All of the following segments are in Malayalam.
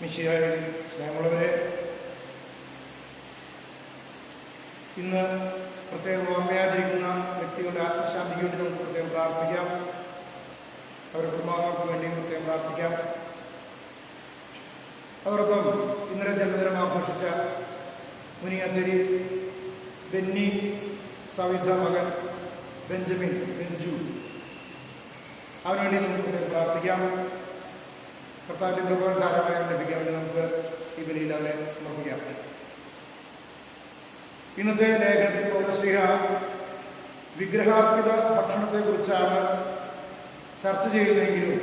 മിശിഹായിൽ സ്നേഹമുള്ളവരെ, ഇന്ന് പ്രത്യേകം ഓർമ്മയാചരിക്കുന്ന വ്യക്തികളുടെ ആത്മശാന്തിക്ക് വേണ്ടി നമുക്ക് പ്രത്യേകം പ്രാർത്ഥിക്കാം. അവരുടെ കുടുംബാംഗങ്ങൾക്ക് വേണ്ടിയും പ്രത്യേകം പ്രാർത്ഥിക്കാം. അതോടൊപ്പം ഇന്നലെ ജന്മദിനം ആഘോഷിച്ച മുനിയന്തരി ബെന്നി സവിധ മകൻ ബെഞ്ചമിൻ ബെഞ്ചു, അവനുവേണ്ടി നമുക്ക് പ്രത്യേകം പ്രാർത്ഥിക്കാം. കർത്താവിൻ്റെ കൃപകൾ ധാരാളമായി ലഭിക്കാൻ വേണ്ടി നമുക്ക് ഈ ബലിയിൽ അവരെ സമർപ്പിക്കാം. ഇന്നത്തെ ലേഖനത്തിൽ പൗലോസ്ലീഹ വിഗ്രഹാർപ്പിത ഭക്ഷണത്തെക്കുറിച്ചാണ് ചർച്ച ചെയ്യുന്നതെങ്കിലും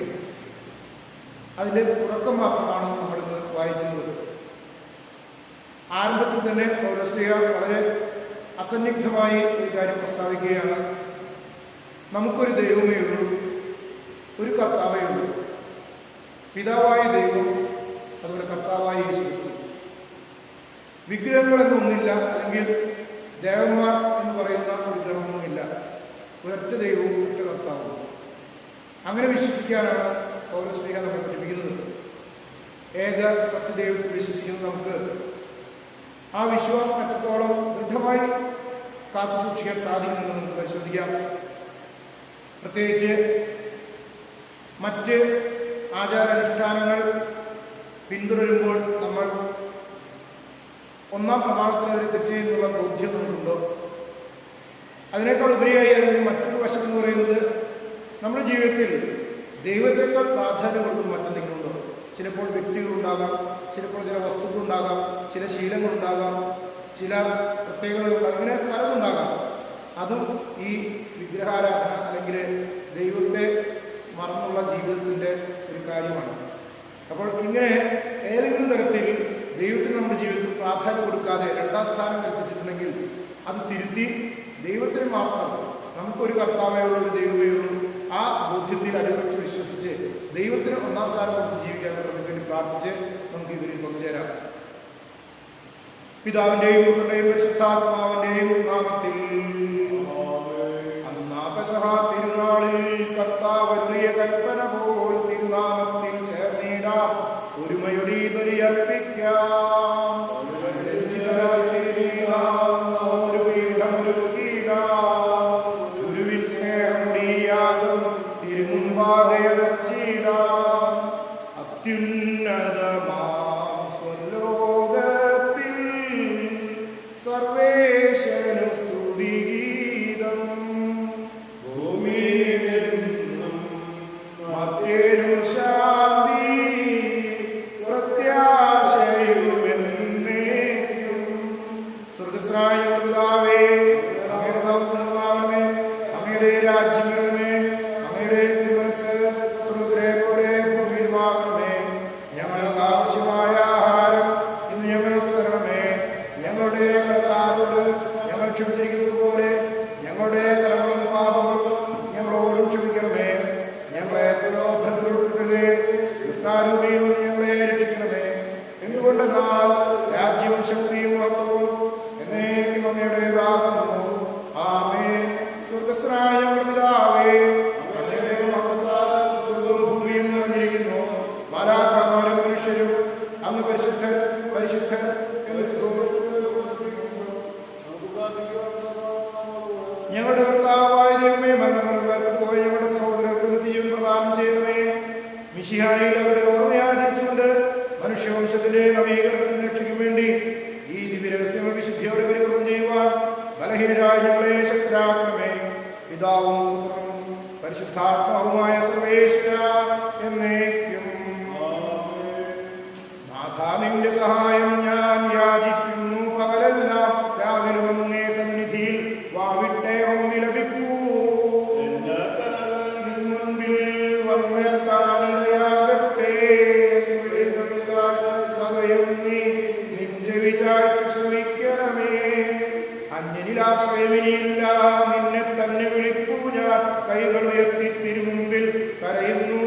അതിൻ്റെ തുടക്കം മാത്രമാണ് നമ്മളിന്ന് വായിക്കുന്നത്. ആരംഭത്തിൽ തന്നെ പൗലോസ്ലീഹ വളരെ അസന്നിഗ്ധമായി ഒരു കാര്യം പ്രസ്താവിക്കുകയാണ്. നമുക്കൊരു ദൈവമേ ഉള്ളൂ, ഒരു കർത്താവേ ഉള്ളൂ, പിതാവായ ദൈവം, അതുപോലെ കർത്താവായ യേശുക്രിസ്തു. വിഗ്രഹങ്ങളെന്നൊന്നില്ല, അല്ലെങ്കിൽ ദേവന്മാർ എന്ന് പറയുന്ന ഒരു ഗ്രഹമൊന്നുമില്ല. ഒരൊറ്റ ദൈവവും ഒറ്റ കർത്താവും. അങ്ങനെ വിശ്വസിക്കാനാണ് പൗലോസ്ലീഹ നമ്മളെ പഠിപ്പിക്കുന്നത്. ഏക സത്യദൈവത്തിൽ വിശ്വസിക്കുന്ന നമുക്ക് ആ വിശ്വാസം എത്രത്തോളം ദൃഢമായി കാത്തു സൂക്ഷിക്കാൻ സാധിക്കുമെന്ന് നമുക്ക് പരിശോധിക്കാം. പ്രത്യേകിച്ച് മറ്റ് ആചാരാനുഷ്ഠാനങ്ങൾ പിന്തുടരുമ്പോൾ നമ്മൾ ഒന്നാം പ്രമാണത്തിനെതിരെ തെറ്റിയെന്നുള്ള ബോധ്യം നമുക്കുണ്ടോ? അതിനേക്കാൾ ഉപരിയായി അതിൻ്റെ മറ്റൊരു വശം എന്ന് പറയുന്നത് നമ്മുടെ ജീവിതത്തിൽ ദൈവത്തെക്കാൾ പ്രാധാന്യം കൊടുക്കുന്ന മറ്റെന്തെങ്കിലും ഉണ്ടോ? ചിലപ്പോൾ വ്യക്തികളുണ്ടാകാം, ചിലപ്പോൾ ചില വസ്തുക്കളുണ്ടാകാം, ചില ശീലങ്ങളുണ്ടാകാം, ചില പ്രത്യേകതകളുണ്ടാകാം, ഇങ്ങനെ പലതുണ്ടാകാം. അതും ഈ വിഗ്രഹാരാധന അല്ലെങ്കിൽ ദൈവത്തെ മറന്നുള്ള ജീവിതത്തിൻ്റെ ഒരു കാര്യമാണ്. അപ്പോൾ ഇങ്ങനെ ഏതെങ്കിലും തരത്തിൽ ദൈവത്തിന് നമ്മുടെ ജീവിതത്തിൽ പ്രാധാന്യം കൊടുക്കാതെ രണ്ടാം സ്ഥാനം കൽപ്പിച്ചിട്ടുണ്ടെങ്കിൽ അത് തിരുത്തി ദൈവത്തിന് മാത്രം, നമുക്കൊരു കർത്താവേ ഉള്ളൂ, ഒരു ദൈവമേ ഉള്ളൂ, ആ ബോധ്യത്തിൽ അടിയുറച്ച് വിശ്വസിച്ച് ദൈവത്തിന് ഒന്നാം സ്ഥാനം കൊടുത്ത് ജീവിക്കാൻ നമുക്ക് വേണ്ടി പ്രാർത്ഥിച്ച് നമുക്ക് ഇതിൽ പങ്കുചേരാം. പിതാവിൻ്റെയും പുത്രൻ്റെയും പരിശുദ്ധാത്മാവിൻ്റെയും നാമത്തിൽ. തിരുനാളിൽ കർത്താവ് അരുളിയ കൽപ്പന പോൽ തിരുനാമത്തിൽ ചേർന്നിടാം, ഒരുമയുടെ ബലിയർപ്പിക്കാം. ഗുരുവിൻ സ്നേഹമുടിയാകും തിരുമുമ്പാകെ വച്ചിടാം. അത്യുന്നതമാം സ്വലോകത്തിൽ സർവേശ്വരനു സ്തുതിഗീതം. ശാന്തി പ്രത്യാശയുമെന്നേക്കും. സ്വർഗസ്ഥനായ പിതാവേ, അങ്ങയുടെ നാമമാകണമേ, അങ്ങയുടെ രാജ്യം വരണമേ, അങ്ങയുടെ തിരുമനസ്സ് സ്വർഗ്ഗത്തിലെ പോലെ ഭൂമിയിലുമാകണമേ. ഞങ്ങൾക്ക് ആവശ്യമായ ആഹാരം ഇന്ന് ഞങ്ങൾക്ക് തരണമേ. ഞങ്ങളുടെ കടക്കാരോട് ഞങ്ങൾ ക്ഷമിച്ചിരിക്കുന്നത് പോലെ ഞങ്ങളുടെ കടങ്ങളും പാപങ്ങളും ഞങ്ങളോടും ക്ഷമിക്കണമേ. ഞങ്ങളെ പ്രലോഭനത്തിൽ ഉൾപ്പെടുത്തരുതേ, ദുഷ്ടാരൂപിയിൽ നിന്ന് ഞങ്ങളെ രക്ഷിക്കണമേ. എന്തുകൊണ്ടെന്നാൽ രാജ്യവും ശക്തിയും മഹത്വവും എന്നേക്കും അങ്ങയുടേതാകുന്നു. ആമേൻ. സ്വർഗ്ഗസ്ഥനായ ഞങ്ങളുടെ പിതാവേ, അങ്ങയുടെ മഹത്വത്താൽ സ്വർഗ്ഗവും ഭൂമിയും നിറഞ്ഞിരിക്കുന്നു. മാലാഖമാരും മനുഷ്യരും അങ്ങ് പരിശുദ്ധൻ പരിശുദ്ധൻ എന്ന് ഞങ്ങളുടെ കർത്താവായ ദൈവമേ, മരണമേൽപ്പോയി ഞങ്ങളുടെ സഹോദരർക്ക് നിത്യജീവൻ പ്രദാനം ചെയ്യണമേ. മിശിഹായിൽ അവരുടെ ഓർമ്മയാചരിച്ചുകൊണ്ട് മനുഷ്യവംശത്തിന്റെ നവീകരണത്തിന് രക്ഷയ്ക്കും വേണ്ടി ഈ ദിവ്യരഹസ്യങ്ങൾ വിശുദ്ധിയോടെ പരികർമ്മം ചെയ്യുവാൻ ബലഹീനരായ ഞങ്ങളെ ശക്തരാക്കണമേ. പിതാവും പുത്രനും പരിശുദ്ധാത്മാവുമായ സർവേശ്വര എന്നേക്കും. നാഥാ, നിന്റെ സഹായം ഞാൻ യാചിക്കുന്നു. പകലെല്ലാം രാവിലെ അങ്ങേ സന്നിധിയിൽ വാവിട്ടേ വിലപിക്കൂ. മുൻപിൽ വന്നെത്താനിടയാകട്ടെ. സദയം നീ നിന്റെ വിചാരിച്ചു ശ്രമിക്കണമേ. അന്യനിലാശ്രയമിനിയില്ല, നിന്നെ തന്നെ വിളിപ്പൂ ഞാൻ. കൈകൾ ഉയർത്തി തിരുമുമ്പിൽ കരയുന്നു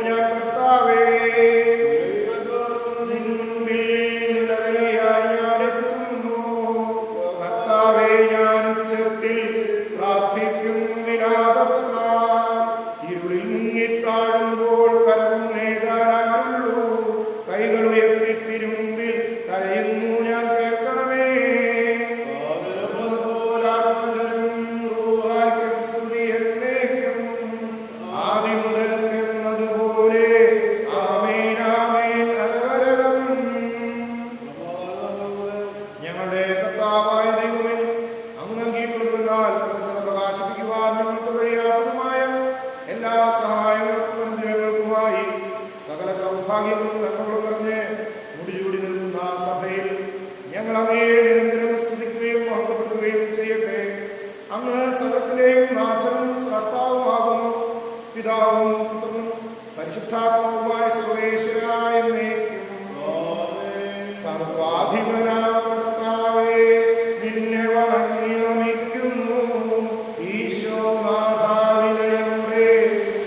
പിതാവും പുത്രനും പരിശുദ്ധാത്മാവുമായ സർവേശ്വരായ എന്നേക്കും. സർവാധിപനാം കർത്താവേ, നിന്നെ വണങ്ങി നമിക്കുന്നു. ഈശോനാഥാവിനയമുടെ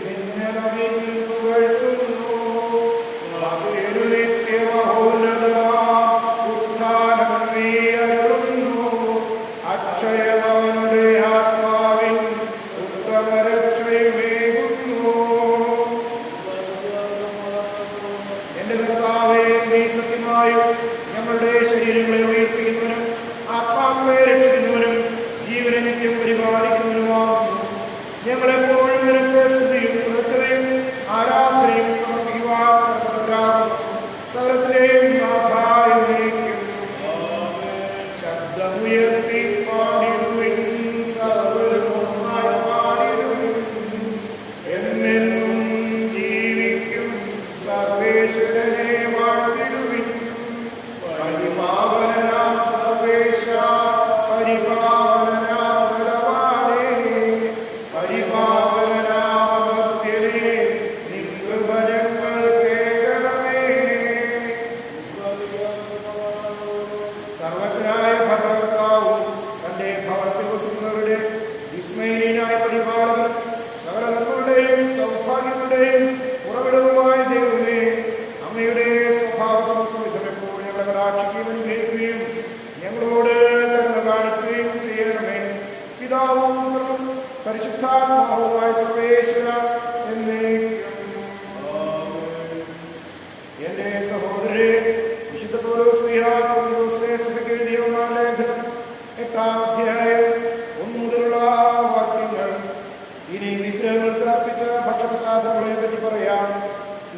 നിന്നെ നമിച്ചു പുകഴ്ത്തുന്നു. മകേരു നിത്യമഹോന്നതമാ ഉത്ഥാനം നീ അരുളുന്നു. അക്ഷയമവനുടെ ആത്മാവിൻ ഉത്തമരക്ഷയമേകുന്നു. എന്റെ കർത്താവേ, നീ സത്യമായും ഞങ്ങളുടെ ശരീരങ്ങളെ ഉയർപ്പിക്കുന്നവനും ആത്മാക്കളെ രക്ഷിക്കുന്നവനും ജീവനെ നിത്യം പരിപാലിക്കുന്നവനുമാകുന്നു. ഞങ്ങളെപ്പോഴും നിനക്ക് സ്തുതിയും പുകഴ്ത്തലും ആരാധനയും സമർപ്പിക്കുവാൻ സകലത്തിലെയും നാഥായ എന്നേക്കും. ശബ്ദമുയർത്തി പാടിടുവിൻ, സർവ്വരുമായി പാടിടുവിൻ. എന്നെന്നും ജീവിക്കും സർവേശ്വരനെ വാഴ്ത്തിടുവിൻ. പരിപാവനാം സർവേശ, പരിപാവനാം ബലവാനേ, പരിപാവനാം ഭക്തനേ, നിൻ കൃപ ഞങ്ങൾ കേൾക്കണമേ. സർവജ്ഞനായ ഭരണകർത്താവും തന്റെ ഭവനത്തിൽ വസിക്കുന്നവരുടെ വിസ്മയനായ പരിപാലകനും സകല നന്മകളുടെയും സൗഭാഗ്യങ്ങളുടെയും ഉറവിടവുമായ ദൈവമേ, അങ്ങയുടെ സ്വഭാവങ്ങൾക്ക് വിധമെപ്പോൾ ഞങ്ങളെ കടാക്ഷിക്കുകയും അനുഗ്രഹിക്കുകയും ഞങ്ങളോട് കരുണ കാണിക്കുകയും ചെയ്യണമേ. പിതാവും പുത്രനും പരിശുദ്ധാത്മാവുമായ സർവേശ്വര എന്നേക്കും. എന്റെ സഹോദരരെ, വിശുദ്ധ പൗലോസ് ശ്ലീഹാ സഭയ്ക്ക് എഴുതിയ ഒന്നാം ലേഖനം 8-ാം അധ്യായം 1 മുതലുള്ള വാക്യങ്ങൾ. ഇനി വിഗ്രഹങ്ങൾക്ക് അർപ്പിച്ച ഭക്ഷണസാധനങ്ങളെ പറ്റി പറയാം.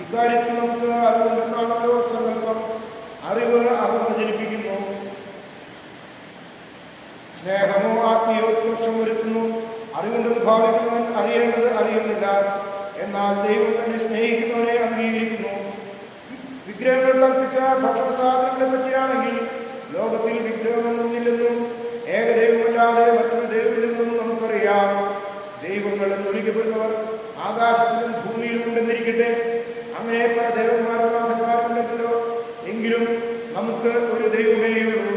ഇക്കാര്യത്തിൽ നമുക്ക് അറിവുണ്ടെന്നാണല്ലോ സങ്കല്പം. അറിവ് അഹന്ത ജനിപ്പിക്കുന്നു, സ്നേഹമോ ആത്മീയോത്കർഷം വരുത്തുന്നു. അറിവുണ്ടെന്ന് ഭാവിക്കുന്നവൻ അറിയേണ്ടത് അറിയുന്നില്ല, എന്നാൽ ദൈവം തന്നെ സ്നേഹിക്കുന്നവനെ അംഗീകരിക്കുന്നു. വിഗ്രഹങ്ങൾ കൽപ്പിച്ച ഭക്ഷണ സാധനങ്ങളെ പറ്റിയാണെങ്കിൽ ലോകത്തിൽ വിഗ്രഹമൊന്നുമില്ലെന്നും ഏകദൈവമല്ലാതെ മറ്റൊരു ദൈവമില്ലെന്നും നമുക്കറിയാം. ദൈവങ്ങൾ എന്ന് വിളിക്കപ്പെടുന്നവർ ആകാശത്തിലും ഭൂമിയിലും ഉണ്ടെന്നിരിക്കട്ടെ. അങ്ങനെ പല ദേവന്മാരും നാഥന്മാരുണ്ടെങ്കിലോ, എങ്കിലും നമുക്ക് ഒരു ദൈവമേയുള്ളൂ.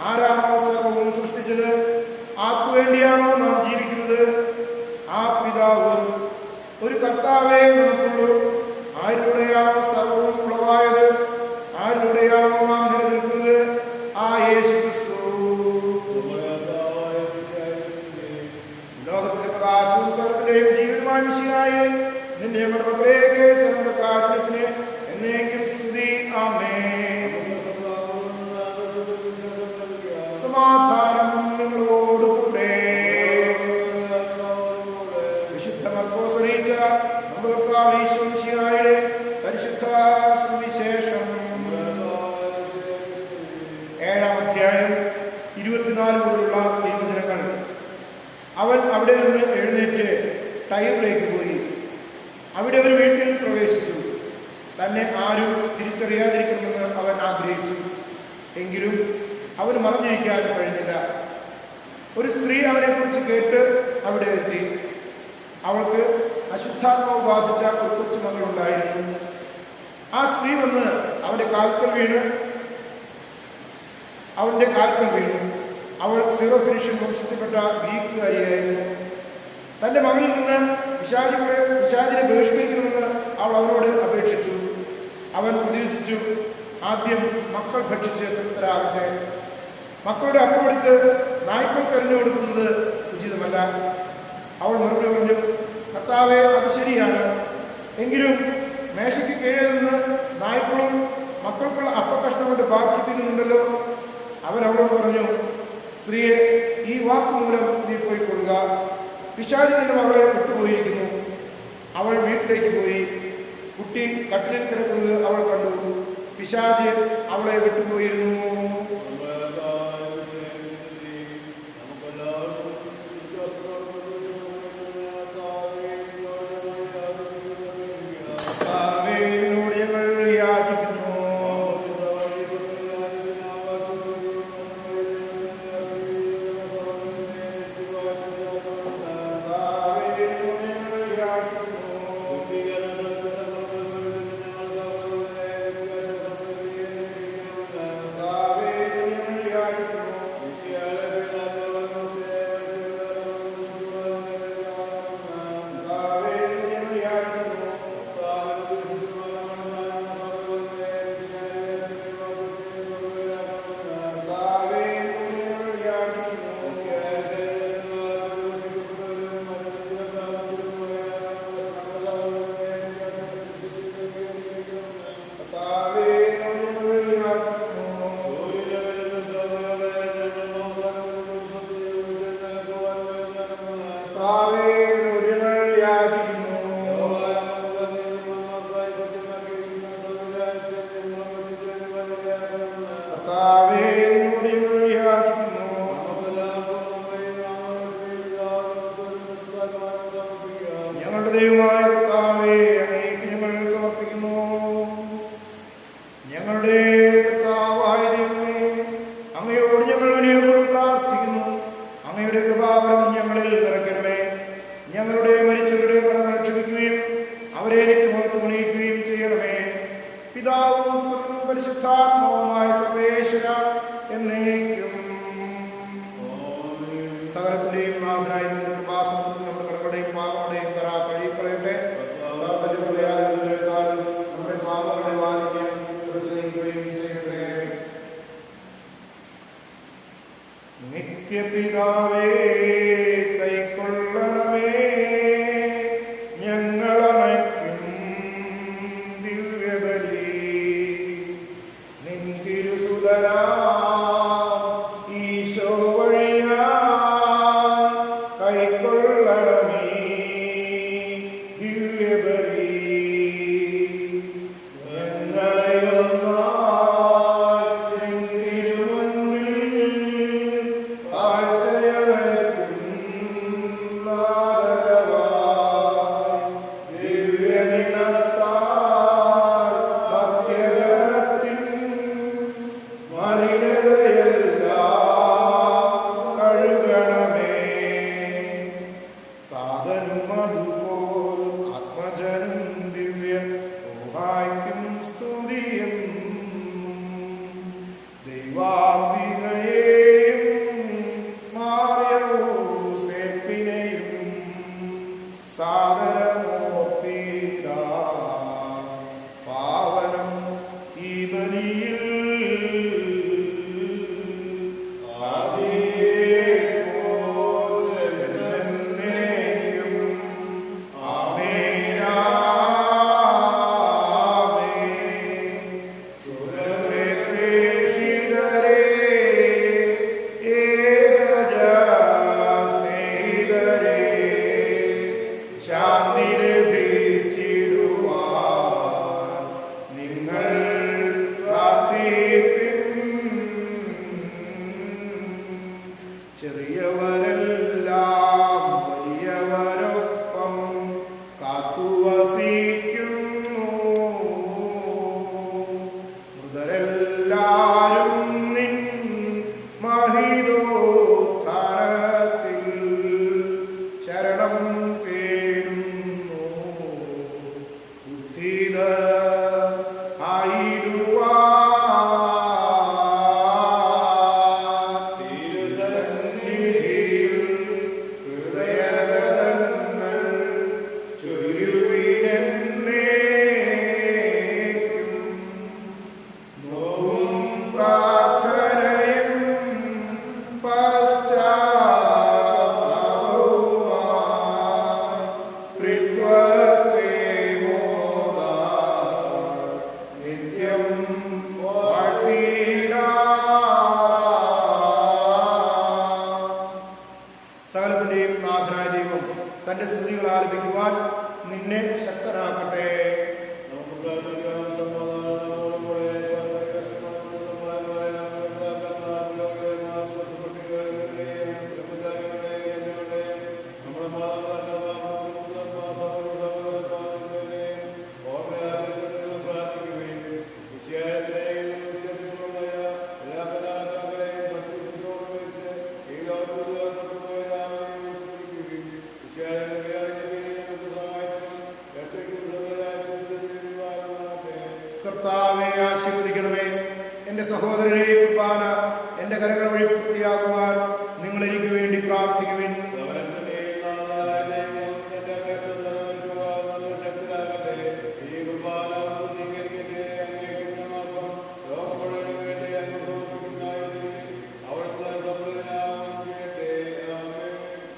ആരാണോ സർവവും സൃഷ്ടിച്ചത്? ആർക്കു വേണ്ടിയാണോ നാം ജീവിക്കുന്നത്? ആ പിതാവ്. ഒരു കർത്താവേ നമുക്കുള്ളൂ. ആരിലൂടെയാണോ സർവവും ഉളവായത്? ആരിലൂടെയാണോ നാം നിലനിൽക്കുന്നത്? ആ യേശു ക്രിസ്തു. ലോകത്തിന്റെ പ്രകാശവും സർവ്വത്തിന്റെയും ജീവനുമായ മിശിഹായേ, നിന്റെ ഞങ്ങളുടെ മക്കളിലേക്ക് ചെന്ന കാരുണ്യത്തിന് എന്നേക്കും സ്തുതി. ആമേൻ. സമാധാനം നിങ്ങളോടുകൂടെ. വിശുദ്ധ മർക്കോസ് അറിയിച്ച നമ്മുടെ കർത്താവ് യേശു മിശിഹായുടെ പരിശുദ്ധ സുവിശേഷം 7-ാം അധ്യായം 24 മുതലുള്ള തിരുവചനങ്ങൾ. അവൻ അവിടെ നിന്ന് എഴുന്നേറ്റ് ടൈറിലേക്ക് പോയി. അവിടെ ഒരു വീട്ടിൽ പ്രവേശിച്ചു. തന്നെ ആരും തിരിച്ചറിയാതിരിക്കണമെന്ന് അവൻ ആഗ്രഹിച്ചു. എങ്കിലും അവന് മറഞ്ഞിരിക്കാൻ കഴിഞ്ഞില്ല. ഒരു സ്ത്രീ അവനെക്കുറിച്ച് കേട്ട് അവിടെ എത്തി. അവൾക്ക് അശുദ്ധാത്മാവ് ബാധിച്ച ഒരു കൊച്ചുമകളുണ്ടായിരുന്നു. ആ സ്ത്രീ വന്ന് അവന്റെ കാൽക്കൽ വീണു. അവൾ സിറോഫിനിഷ്യൻ വംശത്തിൽപ്പെട്ട ഗ്രീക്കുകാരിയായിരുന്നു. തന്റെ മകളിൽ നിന്ന് പിശാചിനെ ബഹിഷ്കരിക്കണമെന്ന് അവൾ അവനോട് അപേക്ഷിച്ചു. അവൻ പ്രതിവിധിച്ചു, ആദ്യം മക്കൾ ഭക്ഷിച്ച് തൃപ്തരാകട്ടെ. മക്കളുടെ അപ്പമെടുത്ത് നായ്ക്കൾ കരഞ്ഞു കൊടുക്കുന്നത് ഉചിതമല്ല. അവൾ മറുപടി പറഞ്ഞു, കർത്താവേ, അത് ശരിയാണ്. എങ്കിലും മേശയ്ക്ക് കീഴിൽ നിന്ന് നായ്ക്കളും മക്കൾക്കുള്ള അപ്പകഷ്ണം കൊണ്ട് ബാക്കി തിന്നുന്നുണ്ടല്ലോ. അവൻ അവളോട് പറഞ്ഞു, സ്ത്രീയെ, ഈ വാക്കുമൂലം നീ പോയിക്കൊള്ളുക. പിശാച് നിന്റെ മകളെ വിട്ടുപോയിരിക്കുന്നു. അവൾ വീട്ടിലേക്ക് പോയി. കുട്ടി കട്ടിലിൽ കിടക്കുന്നത് അവൾ കണ്ടു. പിശാച് അവളെ വിട്ടുപോയിരുന്നു.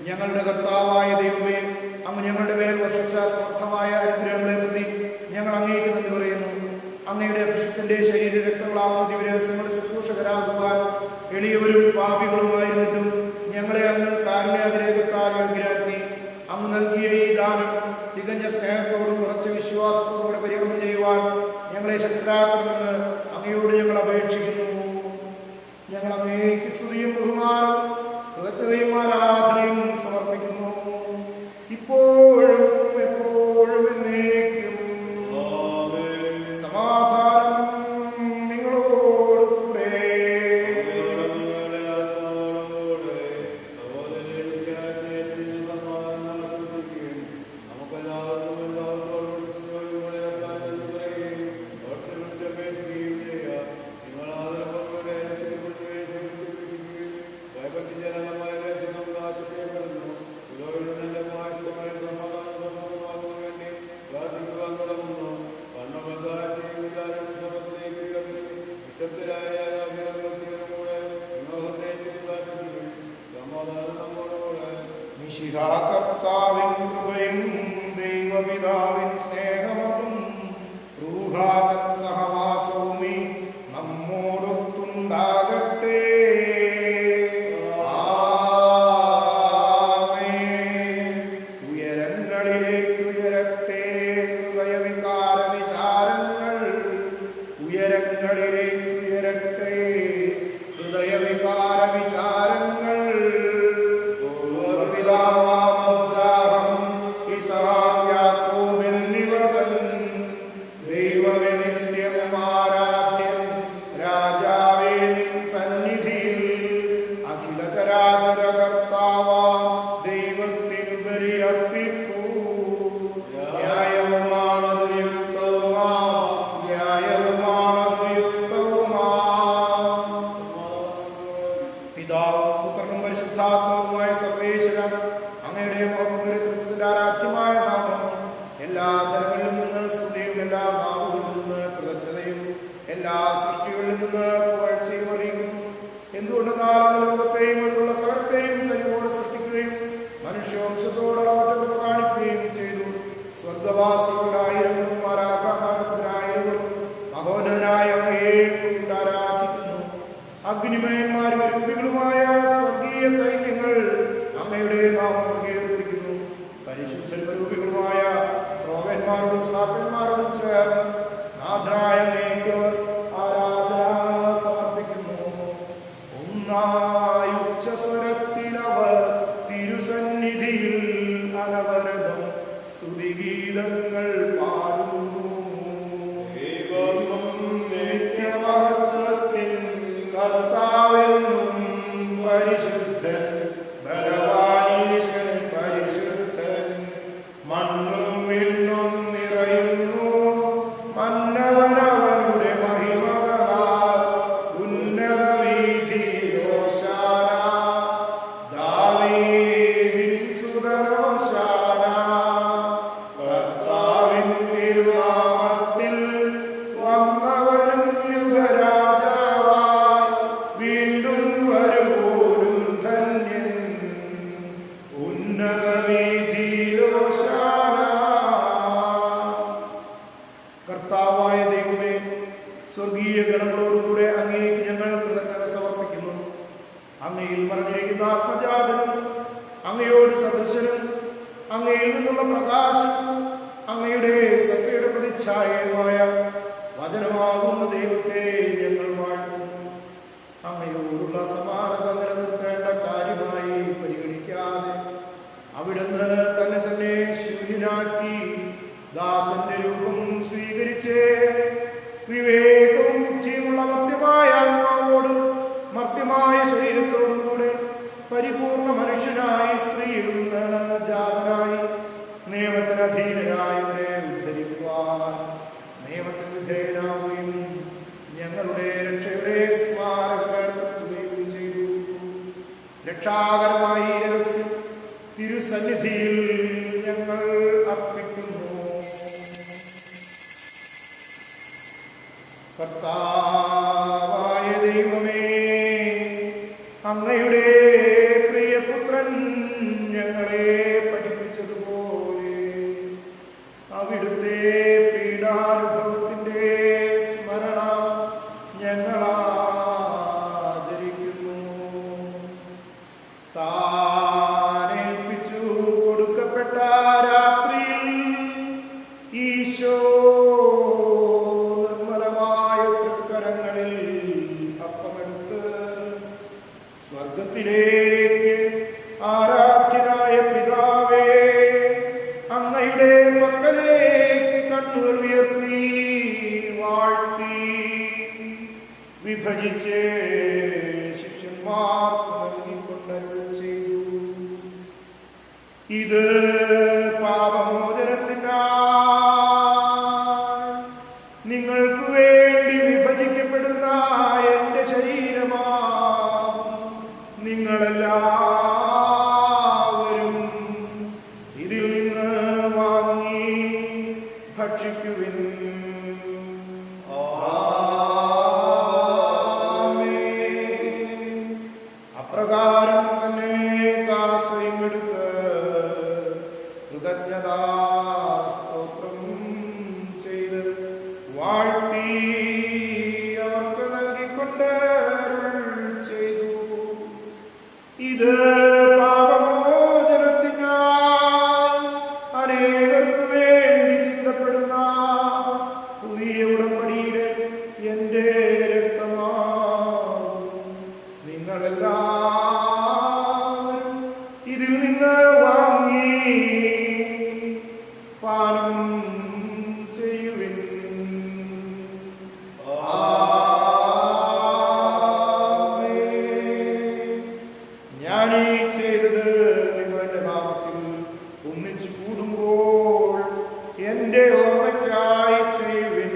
ഞങ്ങളുടെ കർത്താവായ ദൈവമേ, അങ്ങ് ഞങ്ങളുടെ മേൽ വർഷിച്ച സമർത്ഥമായ അനുഗ്രഹങ്ങളെ പ്രതി ഞങ്ങൾ അങ്ങേക്ക് നന്ദി പറയുന്നു. അങ്ങയുടെ അഭിഷിക്തന്റെ ശരീര രക്തങ്ങളാവുന്ന ദിവരഹസ്യങ്ങളുടെ ശുശ്രൂഷകരാകുവാൻ എളിയവരും പാപികളുമായിരുന്നിട്ടും ഞങ്ങളെ അങ്ങ് കാരുണ്യാതിരേകത്താൽ യോഗ്യരാക്കി അങ്ങ് നൽകിയ ഈ ദാനം തികഞ്ഞ സ്നേഹത്തോടും ഉറച്ച വിശ്വാസത്തോടെ പരികർമ്മം ചെയ്യുവാൻ ഞങ്ങളെ ശക്തരാക്കണമെന്ന് അങ്ങയോട് ഞങ്ങൾ അപേക്ഷിക്കുന്നു. ഞങ്ങൾ അങ്ങേക്ക് സ്തുതിയും ബഹുമാനവും കൃതജ്ഞതയും ആരാധനയും സമർപ്പിക്കുന്നു, ഇപ്പോഴും എപ്പോഴും എന്നേക്കും. സമാധാനം നിങ്ങളോടുകൂടെ. കർത്താവിൻ കൃപയും ദൈവപിതാവിൻ സ്നേഹമതും റൂഹാവിൻ സഹവാസവും നമ്മോടൊത്തുണ്ടാകട്ടെ. ഉയരങ്ങളിലേക്ക് ഉയരട്ടെ ഹൃദയവികാര വിചാരങ്ങൾ, ഉയരങ്ങളിലേക്ക് ഉയരട്ടെ ഹൃദയവികാര വിചാരങ്ങൾ. ദൈവമേ നിത്യം ആരാധ്യൻ രാജാവേ നിൻ സന്നിധിയിൽ അഖില ചരാചര കർത്താവാം ദൈവത്തിനുപരി അർപ്പിപ്പൂ. ന്യായവുമാണത് യുക്തവുമാ, ന്യായവുമാണത് യുക്തവുമാ. പിതാവും പുത്രനും പരിശുദ്ധാത്മാവുമായ സർവേശ്വരൻ അങ്ങയുടെ മഹത്വത്തിന്റെ ആരാധ്യമായ നാമം എല്ലാ തരങ്ങളിലും നിന്ന് സ്തുതിയും എല്ലാ നാമങ്ങളിലും നിന്ന് കൃതജ്ഞതയും എല്ലാ സൃഷ്ടികളിൽ നിന്ന് പുകഴ്ചയും അറിയിക്കുന്നു. എന്തുകൊണ്ടെന്നാൽ അങ്ങ് ലോകത്തെയും അതിലുള്ള സകലത്തെയും തനിയോട് സൃഷ്ടിക്കുകയും മനുഷ്യവംശത്തോടുള്ള ഒറ്റ കാണിക്കുകയും ചെയ്തു. സ്വർഗവാസികളുടെ ആയിരങ്ങളും ആരാധനായിരങ്ങളും മഹോന്നതനായ അങ്ങയെ കൊണ്ട് ആരാധിക്കുന്നു. അഗ്നിമയന്മാരും രൂപികളുമായ സ്വർഗീയ സൈന്യങ്ങൾ അങ്ങയുടെ നാമം പ്രകീർത്തിക്കുന്നു. പരിശുദ്ധരൂപികളുമായ പ്രവാചകന്മാരോടും ശ്രാപ്പന്മാരോടും ചേർന്ന് നാഥനായ അങ്ങേക്ക് ആരാധന സമർപ്പിക്കുന്നു. ഒന്നായി ഉച്ചസ്വരത്തിലവർ തിരുസന്നിധിയിൽ അനവരതം സ്തുതിഗീതങ്ങൾ പാടുന്നു. നിത്യമഹത്വത്തിൻ കർത്താവെന്നും പരിശുദ്ധൻ ബലവാനീശൻ പരിശുദ്ധൻ. മണ്ണും വിണ്ണും നിറയുന്നു മന്നവനവനുടെ മഹിമകളാൽ. ഉന്നത വീഥിയിലോശാന ദാവീദിൻ സുതനോശാന. കർത്താവിൻ തിരുനാമത്തിൽ വന്നവനും യുഗരാജാവായി വീണ്ടും വരുവോരും ധന്യൻ. ഉന്നത വീഥിയിലോശാന. കർത്താവായ ദൈവമേ, സ്വർഗീയ ഗണങ്ങളോടുകൂടെ അങ്ങേക്ക് ഞങ്ങൾ കൃതജ്ഞത സമർപ്പിക്കുന്നു. അങ്ങയിൽ മറഞ്ഞിരിക്കുന്ന ആത്മജാതനും അങ്ങയോട് സദൃശനും അങ്ങയിൽ നിന്നുള്ള പ്രകാശം അങ്ങയുടെ സത്യയുടെ പ്രതിച്ഛായയുമായ വചനമാകുന്ന ദൈവത്തെ ഞങ്ങൾ വാഴ്ത്തുന്നു. അങ്ങയോടുള്ള സമാനത നിലനിർത്തേണ്ട കാര്യമായി പരിഗണിക്കാതെ അവിടുന്ന് തന്നെ തന്നെ ശൂന്യനാക്കി ദാസന്റെ രൂപം സ്വീകരിച്ച് വിവേകവും ബുദ്ധിയുമുള്ള മർത്യമായ ആത്മാവോടും മർത്യമായ ശരീരത്തോടും കൂടെ പരിപൂർണ മനുഷ്യനായി സ്ത്രീയിൽ നിന്ന് ജാതനായി നിയമത്തിന് അധീനരായവരെ ഉദ്ധരിക്കുവാൻ നിയമത്തിന് വിധേയനാവുകയും ഞങ്ങളുടെ രക്ഷയുടെ സ്മാരകപ്പെടുത്തുകയും ചെയ്തു. രക്ഷാകരമായി രഹസ്യം തിരുസന്നിധിയിൽ ഞങ്ങൾ അർപ്പിക്കുന്നു. കർത്താവായ ദൈവമേ, അങ്ങയുടെ പ്രിയപുത്രൻ ഞങ്ങളെ പഠിപ്പിച്ചതുപോലെ അവിടുത്തെ പീഡാനുഭവത്തിന്റെ സ്മരണ ഞങ്ങളാചരിക്കുന്നു. താനേൽപ്പിച്ചു കൊടുക്കപ്പെട്ട വിഭജിച്ച് ശിഷ്യന്മാർക്ക് നൽകിക്കൊണ്ടരുൾ ചെയ്തു. ഇത് പാപമോചനത്തിനായി നിങ്ങൾക്ക് വേണ്ടി വിഭജിക്കപ്പെടുന്ന എന്റെ ശരീരമാകും. നിങ്ങളെല്ലാവരും ഇതിൽ നിന്ന് വാങ്ങി ഭക്ഷിക്കുവിൻ. അപ്രകാരം തന്നെ കാസയും എടുത്ത് കൃതജ്ഞതാ സ്തോത്രം ചെയ്ത് വാഴ്ത്തി അവർക്ക് നൽകിക്കൊണ്ട് അരുൾ ചെയ്തു. ഇത് പാപമോചനത്തിനായി അനേകർക്ക് വേണ്ടി ചിന്തപ്പെടുന്ന പുതിയ ഉടമ്പടിയിലെ എന്റെ രക്തമാകും. നിങ്ങളെല്ലാവരും ഇതിൽ നിന്ന് വാങ്ങി പാനം ചെയ്യുവിൻ. ഞാനീ ചെയ്തത് നിങ്ങളുടെ നാമത്തിൽ ഒന്നിച്ചു കൂടുമ്പോൾ എന്റെ ഓർമ്മയ്ക്കായി ചെയ്യുവിൻ.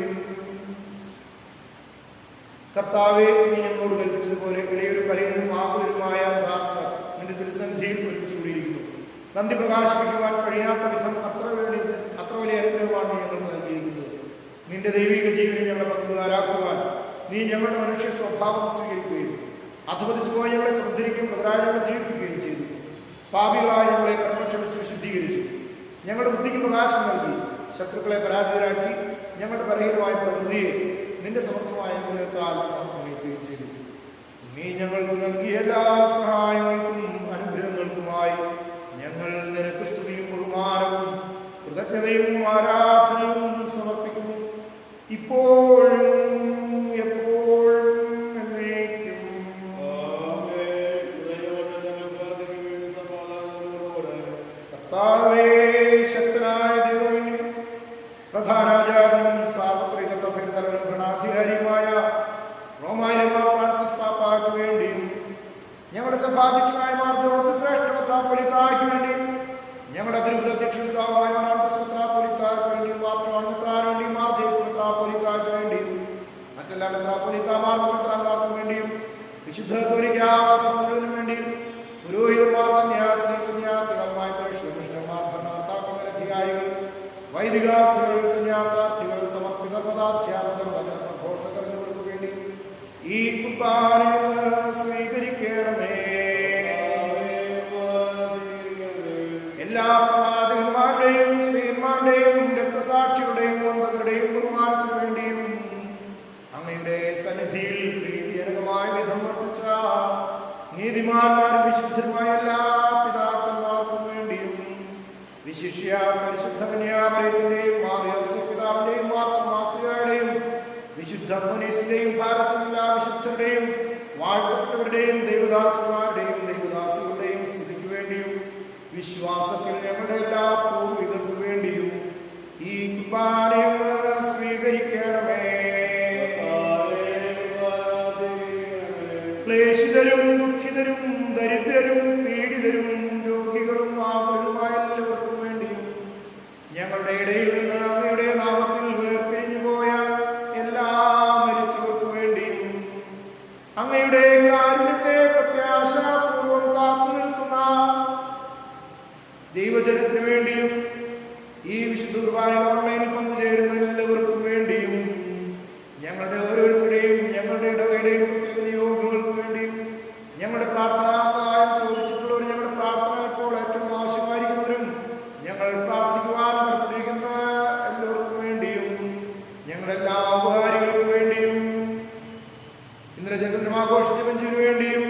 കർത്താവെ, നീ ഞങ്ങളോട് കൽപ്പിച്ചതുപോലെ ഇളയൊരു പലരും ആകുലരുമായ ദാസർ നിന്റെ തിരുസന്ധിയിൽ ഒരുമിച്ച് കൂടിയിരിക്കുന്നു. നന്ദി പ്രകാശിപ്പിക്കുവാൻ കഴിയാത്ത വിധം അത്ര വലിയ അനുഗ്രഹമാണ് നീ ഞങ്ങൾക്ക് നൽകിയിരിക്കുന്നത്. നിന്റെ ദൈവിക ജീവനെ ഞങ്ങളെ പങ്കുകാരാക്കുവാൻ നീ ഞങ്ങളുടെ മനുഷ്യ സ്വഭാവം സ്വീകരിക്കുകയും അധപതിച്ചു പോയി ഞങ്ങളെ സംഹരിക്കുകയും പ്രകാരം ഞങ്ങളെ ജീവിപ്പിക്കുകയും ചെയ്തു. പാപികളായ ഞങ്ങളെ കടമ ക്ഷമിച്ച് വിശുദ്ധീകരിച്ചു. ഞങ്ങളുടെ ബുദ്ധിക്ക് പ്രകാശം നൽകി ശത്രുക്കളെ പരാജിതരാക്കി ഞങ്ങളുടെ ബലഹീനമായ പ്രകൃതിയെ നിന്റെ സമർത്ഥമായ അനുഗ്രഹത്താൽ ഉന്നയിക്കുകയും ചെയ്തു. നീ ഞങ്ങൾക്ക് നൽകിയ എല്ലാ സഹായങ്ങൾക്കും അനുഗ്രഹങ്ങൾക്കുമായി ഞങ്ങൾ നിനക്ക് സ്തുതിയും ബഹുമാനവും കൃതജ്ഞതയും ആരാധനയും സമർപ്പിക്കുന്നു, ഇപ്പോഴും എപ്പോഴും എന്നേക്കും. കർത്താവേ, ശക്തനായ ദൈവമേ, പ്രധാനാചാര്യനും സാർവത്രിക സഭയുടെ തലവനും ഭരണാധികാരിയുമായ റോമായിലെ മാർ ഫ്രാൻസിസ് പാപ്പായ്ക്ക് വേണ്ടിയും ഞങ്ങളുടെ സഭാധ്യക്ഷനായ മാർ ജോർജ് ശ്രേഷ്ഠ മെത്രാപ്പൊലീത്തായ്ക്ക് വേണ്ടിയും ഞങ്ങളുടെ അതിരൂപതധ്യക്ഷനായ മാർ ആൻഡ്രൂസ് മെത്രാപ്പൊലീത്തായ്ക്ക് വേണ്ടിയും മാർ ജോൺ മെത്രാന് വേണ്ടിയും മാർ ജേക്കബ് മെത്രാപ്പൊലീത്തായ്ക്ക് വേണ്ടിയും മറ്റെല്ലാ മെത്രാപ്പൊലീത്താമാർക്കും മെത്രാന്മാർക്കും വേണ്ടിയും വിശുദ്ധ കത്തോലിക്കാ സഭ മുഴുവനും വേണ്ടിയും പുരോഹിതന്മാർ, സന്യാസികൾമായ പ്രേക്ഷിതന്മാർ, ഭരണകർത്താക്കൾ, അധികാരികൾ, വൈദികാർത്ഥികൾ, സന്യാസാർത്ഥികൾ, സമർപ്പിത പദാധ്യാപകർ, വചനഘോഷകർ എന്നിവർക്ക് വേണ്ടി ഈ കുർബാനയെന്ന് സ്വീകരിക്കണമേ. എല്ലാ പ്രവാചകന്മാരുടെയും സ്ത്രീന്മാരുടെയും രക്തസാക്ഷികളുടെയും വന്ദകരുടെയും ബഹുമാനത്തിനു വേണ്ടിയും അങ്ങയുടെ സന്നിധിയിൽ പ്രീതിജനകമായ വിധം വർദ്ധിച്ച നീതിമാന്മാരും വിശുദ്ധരുമായ എല്ലാ പിതാക്കന്മാർക്കും വേണ്ടിയും വിശിഷ്യ പരിശുദ്ധ കന്യാമറിയത്തിന്റെയും മാറിയപിതാവിന്റെയും മാർത്തോമാസ്ലിഹായുടെയും വിശുദ്ധ മുനീസിന്റെയും ഭാരതത്തിലെ വിശുദ്ധരുടെയും വാഴ്ത്തപ്പെട്ടവരുടെയും ദൈവദാസന്മാരുടെയും ദൈവദാസികളുടെയും സ്തുതിക്ക് വേണ്ടിയും വിശ്വാസത്തിൽ ഞങ്ങളുടെ എല്ലാ പൂർവികർക്കു വേണ്ടിയും ഈ കുർബാനയെന്ന് സ്വീകരിക്കണമേ. ക്ലേശിതരും ദുഃഖിതരും ദരിദ്രരും പീഡിതരും രോഗികളും ആകുലരുമായ എല്ലാവർക്കും വേണ്ടിയും ഞങ്ങളുടെ ഇടയിൽ നിന്ന് അങ്ങയുടെ നാമത്തിൽ വേർപിരിഞ്ഞു പോയ എല്ലാ മരിച്ചവർക്കു വേണ്ടിയും അങ്ങയുടെ കാരുണ്യത്തെ പ്രത്യാശാപൂർവം കാത്തു നിൽക്കുന്ന ദൈവജനത്തിനു വേണ്ടിയും ഈ വിശുദ്ധ കുർബാനയിൽ ഓൺലൈനിൽ പങ്കുചേരുന്ന എല്ലാവർക്കും വേണ്ടിയും ഞങ്ങളുടെ ഓരോരുത്തരുടെയും ഞങ്ങളുടെ ഇടവയുടെയും പ്രത്യേക നിയോഗങ്ങൾക്ക് വേണ്ടിയും ഞങ്ങളുടെ പ്രാർത്ഥനാ സഹായം ചോദിച്ചിട്ടുള്ളവരും ഞങ്ങളുടെ പ്രാർത്ഥന ഇപ്പോൾ ഏറ്റവും ആവശ്യമായിരിക്കുന്നവരും ഞങ്ങൾ പ്രാർത്ഥിക്കുവാൻ കടപ്പെട്ടിരിക്കുന്ന എല്ലാവർക്കും വേണ്ടിയും ഞങ്ങളുടെ എല്ലാ ഉപകാരികൾക്കും വേണ്ടിയും ഇന്നലെ ജന്മദിനം ആഘോഷിച്ച ബെഞ്ചിനു വേണ്ടിയും